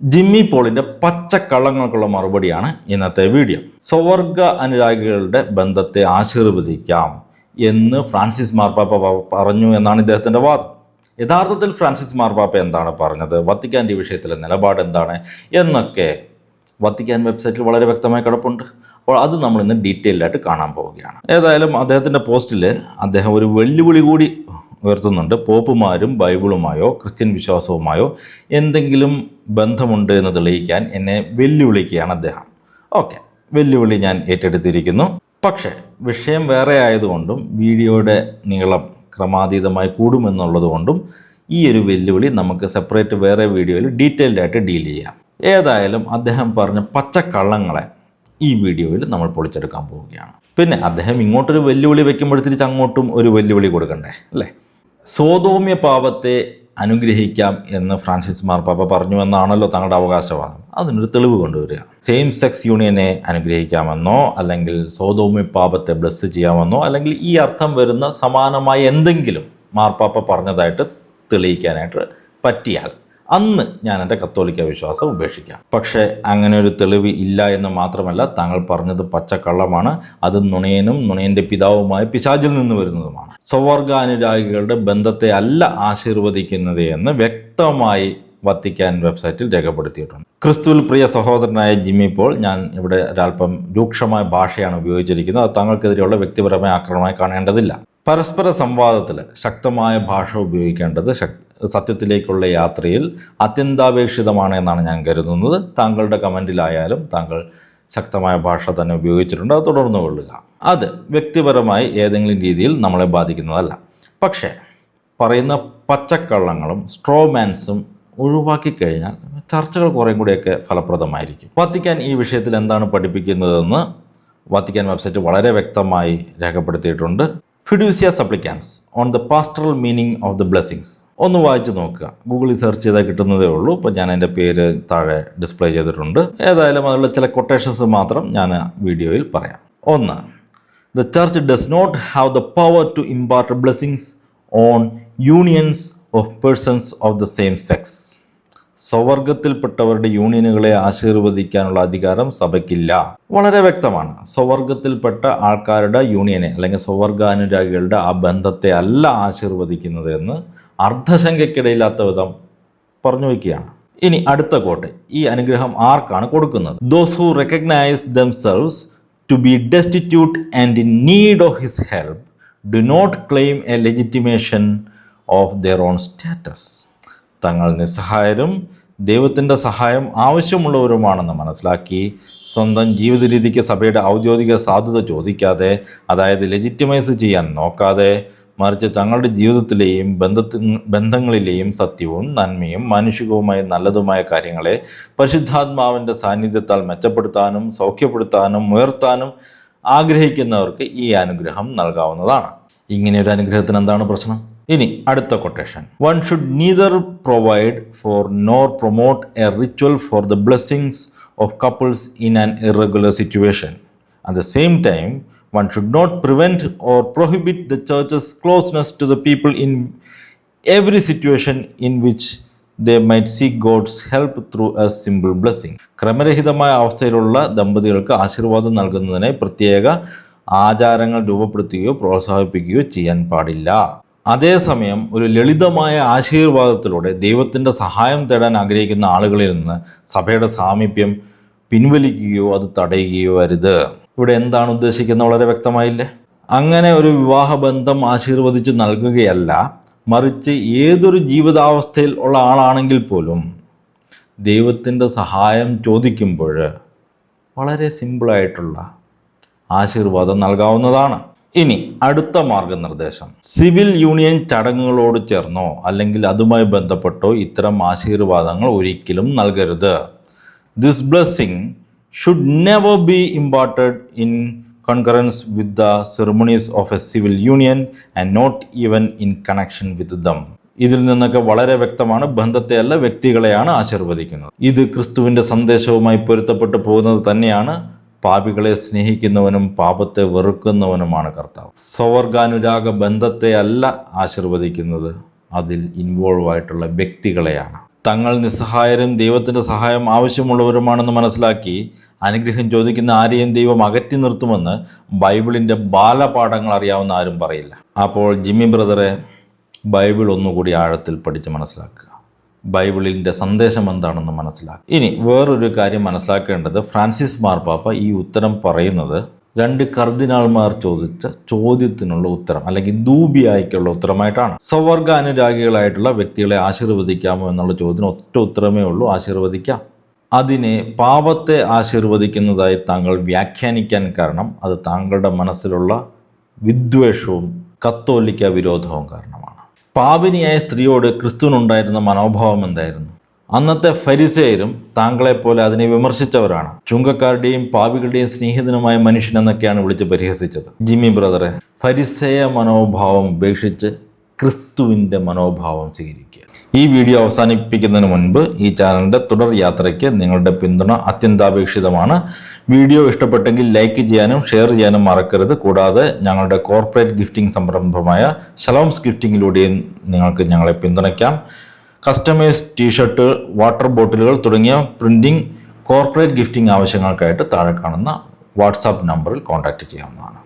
Jimmy പോളിന്റെ പച്ചക്കള്ളങ്ങൾക്കുള്ള മറുപടിയാണ് ഇന്നത്തെ വീഡിയോ. സ്വവർഗ അനുരാഗികളുടെ ബന്ധത്തെ ആശീർവദിക്കാം എന്ന് ഫ്രാൻസിസ് മാർപ്പാപ്പ പറഞ്ഞു എന്നാണ് ഇദ്ദേഹത്തിന്റെ വാദം. യഥാർത്ഥത്തിൽ ഫ്രാൻസിസ് മാർപ്പാപ്പ എന്താണ് പറഞ്ഞത്, വത്തിക്കാൻ്റെ വിഷയത്തിലെ നിലപാട് എന്താണ് എന്നൊക്കെ വത്തിക്കാൻ വെബ്സൈറ്റിൽ വളരെ വ്യക്തമായി കിടപ്പുണ്ട്. അപ്പോൾ അത് നമ്മൾ ഇന്ന് ഡീറ്റെയിൽഡായിട്ട് കാണാൻ പോവുകയാണ്. ഏതായാലും അദ്ദേഹത്തിൻ്റെ പോസ്റ്റിൽ അദ്ദേഹം ഒരു വെല്ലുവിളി കൂടി ഉയർത്തുന്നുണ്ട്. പോപ്പുമാരും ബൈബിളുമായോ ക്രിസ്ത്യൻ വിശ്വാസവുമായോ എന്തെങ്കിലും ബന്ധമുണ്ട് എന്ന് തെളിയിക്കാൻ എന്നെ വെല്ലുവിളിക്കുകയാണ് അദ്ദേഹം. ഓക്കെ, വെല്ലുവിളി ഞാൻ ഏറ്റെടുത്തിരിക്കുന്നു. പക്ഷേ വിഷയം വേറെ ആയതുകൊണ്ടും വീഡിയോയുടെ നീളം ക്രമാതീതമായി കൂടുമെന്നുള്ളത് കൊണ്ടും ഈ ഒരു വെല്ലുവിളി നമുക്ക് സെപ്പറേറ്റ് വേറെ വീഡിയോയിൽ ഡീറ്റെയിൽഡായിട്ട് ഡീൽ ചെയ്യാം. ഏതായാലും അദ്ദേഹം പറഞ്ഞ പച്ചക്കള്ളങ്ങളെ ഈ വീഡിയോയിൽ നമ്മൾ പൊളിച്ചെടുക്കാൻ പോവുകയാണ്. പിന്നെ അദ്ദേഹം ഇങ്ങോട്ടൊരു വെല്ലുവിളി വെക്കുമ്പോഴത്തേക്ക് അങ്ങോട്ടും ഒരു വെല്ലുവിളി കൊടുക്കണ്ടേ അല്ലേ? സോതോമ്യ പാപത്തെ അനുഗ്രഹിക്കാം എന്ന് ഫ്രാൻസിസ് മാർപ്പാപ്പ പറഞ്ഞു എന്നാണല്ലോ തങ്ങളുടെ അവകാശവാദം. അതിനൊരു തെളിവ് കൊണ്ടുവരിക. സെയിം സെക്സ് യൂണിയനെ അനുഗ്രഹിക്കാമെന്നോ അല്ലെങ്കിൽ സോതോമ്യ പാപത്തെ ബ്ലസ് ചെയ്യാമെന്നോ അല്ലെങ്കിൽ ഈ അർത്ഥം വരുന്ന സമാനമായ എന്തെങ്കിലും മാർപ്പാപ്പ പറഞ്ഞതായിട്ട് തെളിയിക്കാനായിട്ട് പറ്റിയാൽ അന്ന് ഞാൻ എൻ്റെ കത്തോലിക്ക വിശ്വാസം ഉപേക്ഷിക്കാം. പക്ഷേ അങ്ങനെ ഒരു തെളിവ് ഇല്ല എന്ന് മാത്രമല്ല, താങ്കൾ പറഞ്ഞത് പച്ചക്കള്ളമാണ്. അത് നുണയനും നുണയൻ്റെ പിതാവുമായ പിശാചിൽ നിന്ന് വരുന്നതുമാണ്. സ്വവർഗാനുരാഗികളുടെ ബന്ധത്തെ അല്ല ആശീർവദിക്കുന്നത് എന്ന് വ്യക്തമായി വത്തിക്കാൻ വെബ്സൈറ്റിൽ രേഖപ്പെടുത്തിയിട്ടുണ്ട്. ക്രിസ്തുവിൽ പ്രിയ സഹോദരനായ ജിമ്മി പോൾ, ഞാൻ ഇവിടെ ഒരല്പം രൂക്ഷമായ ഭാഷയാണ് ഉപയോഗിച്ചിരിക്കുന്നത്. അത് താങ്കൾക്കെതിരെയുള്ള വ്യക്തിപരമായ ആക്രമണമായി കാണേണ്ടതില്ല. പരസ്പര സംവാദത്തിൽ ശക്തമായ ഭാഷ ഉപയോഗിക്കേണ്ടത് സത്യത്തിലേക്കുള്ള യാത്രയിൽ അത്യന്താപേക്ഷിതമാണ് എന്നാണ് ഞാൻ കരുതുന്നത്. താങ്കളുടെ കമൻറ്റിലായാലും താങ്കൾ ശക്തമായ ഭാഷ തന്നെ ഉപയോഗിച്ചിട്ടുണ്ട്. അത് തുടർന്നു കൊള്ളുക. അത് വ്യക്തിപരമായി ഏതെങ്കിലും രീതിയിൽ നമ്മളെ ബാധിക്കുന്നതല്ല. പക്ഷേ പറയുന്ന പച്ചക്കള്ളങ്ങളും സ്ട്രോമാൻസും ഒഴിവാക്കി കഴിഞ്ഞാൽ ചർച്ചകൾ കുറേ കൂടിയൊക്കെ ഫലപ്രദമായിരിക്കും. വത്തിക്കാൻ ഈ വിഷയത്തിൽ എന്താണ് പഠിപ്പിക്കുന്നതെന്ന് വത്തിക്കാൻ വെബ്സൈറ്റ് വളരെ വ്യക്തമായി രേഖപ്പെടുത്തിയിട്ടുണ്ട്. Fiducia Supplicans on the pastoral meaning of the blessings ഒന്ന് വായിച്ച് നോക്കുക. ഗൂഗിളിൽ സെർച്ച് ചെയ്താൽ കിട്ടുന്നതേ ഉള്ളൂ. ഇപ്പോൾ ഞാൻ എൻ്റെ പേര് താഴെ ഡിസ്പ്ലേ ചെയ്തിട്ടുണ്ട്. ഏതായാലും അതിലുള്ള ചില കൊട്ടേഷൻസ് മാത്രം ഞാൻ വീഡിയോയിൽ പറയാം. 1. The church does not have the power to impart blessings on unions of persons of the same sex. സ്വവർഗത്തിൽപ്പെട്ടവരുടെ യൂണിയനുകളെ ആശീർവദിക്കാനുള്ള അധികാരം സഭയ്ക്കില്ല. വളരെ വ്യക്തമാണ്. സ്വവർഗത്തിൽപ്പെട്ട ആൾക്കാരുടെ യൂണിയനെ അല്ലെങ്കിൽ സ്വവർഗാനുരാഗികളുടെ ആ ബന്ധത്തെ അല്ല ആശീർവദിക്കുന്നത് എന്ന് അർദ്ധശങ്കയ്ക്കിടയില്ലാത്ത വിധം പറഞ്ഞു വയ്ക്കുകയാണ്. ഇനി അടുത്ത കോട്ട്, ഈ അനുഗ്രഹം ആർക്കാണ് കൊടുക്കുന്നത്? Those who recognize themselves to be destitute and in need of his help do not claim a legitimation of their own status. തങ്ങൾ നിസ്സഹായരും ദൈവത്തിൻ്റെ സഹായം ആവശ്യമുള്ളവരുമാണെന്ന് മനസ്സിലാക്കി സ്വന്തം ജീവിത രീതിക്ക് സഭയുടെ ഔദ്യോഗിക സാധുത ചോദിക്കാതെ, അതായത് ലെജിറ്റിമൈസ് ചെയ്യാൻ നോക്കാതെ, മറിച്ച് തങ്ങളുടെ ജീവിതത്തിലെയും ബന്ധങ്ങളിലെയും സത്യവും നന്മയും മാനുഷികവുമായ നല്ലതുമായ കാര്യങ്ങളെ പരിശുദ്ധാത്മാവിൻ്റെ സാന്നിധ്യത്താൽ മെച്ചപ്പെടുത്താനും സൗഖ്യപ്പെടുത്താനും ഉയർത്താനും ആഗ്രഹിക്കുന്നവർക്ക് ഈ അനുഗ്രഹം നൽകാവുന്നതാണ്. ഇങ്ങനെയൊരു അനുഗ്രഹത്തിന് എന്താണ് പ്രശ്നം? ഇനി അടുത്ത quotation, one should neither provide four nor promote A ritual for the blessings of couples in an irregular situation. At the same time one should not prevent or prohibit the church's closeness to the people in every situation in which they might seek God's help through a simple blessing. ക്രമരഹിതമായ അവസ്ഥയിലുള്ള ദമ്പതികൾക്ക് ആശീർവാദം നൽകുന്നതിനെ പ്രത്യേക ആചാരങ്ങൾ രൂപപ്പെടുത്തുകയോ പ്രോത്സാഹിപ്പിക്കുകയോ ചെയ്യാൻ പാടില്ല. അതേസമയം ഒരു ലളിതമായ ആശീർവാദത്തിലൂടെ ദൈവത്തിൻ്റെ സഹായം തേടാൻ ആഗ്രഹിക്കുന്ന ആളുകളിൽ നിന്ന് സഭയുടെ സാമീപ്യം പിൻവലിക്കുകയോ അത് തടയുകയോ അരുത്. ഇവിടെ എന്താണ് ഉദ്ദേശിക്കുന്നത് വളരെ വ്യക്തമായില്ലേ? അങ്ങനെ ഒരു വിവാഹബന്ധം ആശീർവദിച്ച് നൽകുകയല്ല, മറിച്ച് ഏതൊരു ജീവിതാവസ്ഥയിൽ ഉള്ള ആളാണെങ്കിൽ പോലും ദൈവത്തിൻ്റെ സഹായം ചോദിക്കുമ്പോൾ വളരെ സിമ്പിളായിട്ടുള്ള ആശീർവാദം നൽകാവുന്നതാണ്. ഇനി അടുത്ത മാർഗനിർദ്ദേശം, സിവിൽ യൂണിയൻ ചടങ്ങുകളോട് ചേർന്നോ അല്ലെങ്കിൽ അതുമായി ബന്ധപ്പെട്ടോ ഇത്തരം ആശീർവാദങ്ങൾ ഒരിക്കലും നൽകരുത്. This blessing should never be imparted in concurrence with the ceremonies of a civil union and not even in connection with them. ഇതിൽ നിന്നൊക്കെ വളരെ വ്യക്തമാണ്, ബന്ധത്തെയല്ല വ്യക്തികളെയാണ് ആശീർവദിക്കുന്നത്. ഇത് ക്രിസ്തുവിൻ്റെ സന്ദേശവുമായി പൊരുത്തപ്പെട്ടു പോകുന്നത് തന്നെയാണ്. പാപികളെ സ്നേഹിക്കുന്നവനും പാപത്തെ വെറുക്കുന്നവനുമാണ് കർത്താവ്. സ്വവർഗാനുരാഗ ബന്ധത്തെ അല്ല ആശീർവദിക്കുന്നത്, അതിൽ ഇൻവോൾവ് ആയിട്ടുള്ള വ്യക്തികളെയാണ്. തങ്ങൾ നിസ്സഹായരും ദൈവത്തിൻ്റെ സഹായം ആവശ്യമുള്ളവരുമാണെന്ന് മനസ്സിലാക്കി അനുഗ്രഹം ചോദിക്കുന്ന ആരെയും ദൈവം അകറ്റി നിർത്തുമെന്ന് ബൈബിളിൻ്റെ ബാലപാഠങ്ങൾ അറിയാവുന്ന ആരും പറയില്ല. അപ്പോൾ ജിമ്മി ബ്രദറെ, ബൈബിൾ ഒന്നുകൂടി ആഴത്തിൽ പഠിച്ച് മനസ്സിലാക്കുക. ബൈബിളിൻ്റെ സന്ദേശം എന്താണെന്ന് മനസ്സിലാക്കുക. ഇനി വേറൊരു കാര്യം മനസ്സിലാക്കേണ്ടത്, ഫ്രാൻസിസ് മാർപ്പാപ്പ ഈ ഉത്തരം പറയുന്നത് 2 കർദിനാൾമാർ ചോദിച്ച ചോദ്യത്തിനുള്ള ഉത്തരം അല്ലെങ്കിൽ ദൂബിയായിക്കുള്ള ഉത്തരമായിട്ടാണ്. സ്വവർഗ അനുരാഗികളായിട്ടുള്ള വ്യക്തികളെ ആശീർവദിക്കാമോ എന്നുള്ള ചോദ്യത്തിന് ഒറ്റ ഉത്തരമേ ഉള്ളൂ: ആശീർവദിക്കാം. അതിനെ പാപത്തെ ആശീർവദിക്കുന്നതായി താങ്കൾ വ്യാഖ്യാനിക്കാൻ കാരണം അത് താങ്കളുടെ മനസ്സിലുള്ള വിദ്വേഷവും കത്തോലിക്ക വിരോധവും കാരണമാണ്. പാപിനിയായ സ്ത്രീയോട് ക്രിസ്തുവിനുണ്ടായിരുന്ന മനോഭാവം എന്തായിരുന്നു? അന്നത്തെ ഫരിസേയരും താങ്കളെപ്പോലെ അതിനെ വിമർശിച്ചവരാണ്. ചുങ്കക്കാരുടെയും പാപികളുടെയും സ്നേഹിതനുമായ മനുഷ്യൻ എന്നൊക്കെയാണ് വിളിച്ച് പരിഹസിച്ചത്. ജിമ്മി ബ്രദറെ, ഫരിസേയ മനോഭാവം ഉപേക്ഷിച്ച് ക്രിസ്തുവിൻ്റെ മനോഭാവം സ്വീകരിക്കുക. ഈ വീഡിയോ അവസാനിപ്പിക്കുന്നതിന് മുൻപ് ഈ ചാനലിൻ്റെ തുടർ യാത്രയ്ക്ക് നിങ്ങളുടെ പിന്തുണ അത്യന്താപേക്ഷിതമാണ്. വീഡിയോ ഇഷ്ടപ്പെട്ടെങ്കിൽ ലൈക്ക് ചെയ്യാനും ഷെയർ ചെയ്യാനും മറക്കരുത്. കൂടാതെ ഞങ്ങളുടെ കോർപ്പറേറ്റ് ഗിഫ്റ്റിംഗ് സംരംഭമായ ഷലോംസ് ഗിഫ്റ്റിങ്ങിലൂടെയും നിങ്ങൾക്ക് ഞങ്ങളെ പിന്തുണയ്ക്കാം. കസ്റ്റമൈസ് ടീഷർട്ട്, വാട്ടർ ബോട്ടിലുകൾ തുടങ്ങിയ പ്രിൻറ്റിംഗ്, കോർപ്പറേറ്റ് ഗിഫ്റ്റിംഗ് ആവശ്യങ്ങൾക്കായിട്ട് താഴെ കാണുന്ന വാട്സാപ്പ് നമ്പറിൽ കോൺടാക്റ്റ് ചെയ്യാവുന്നതാണ്.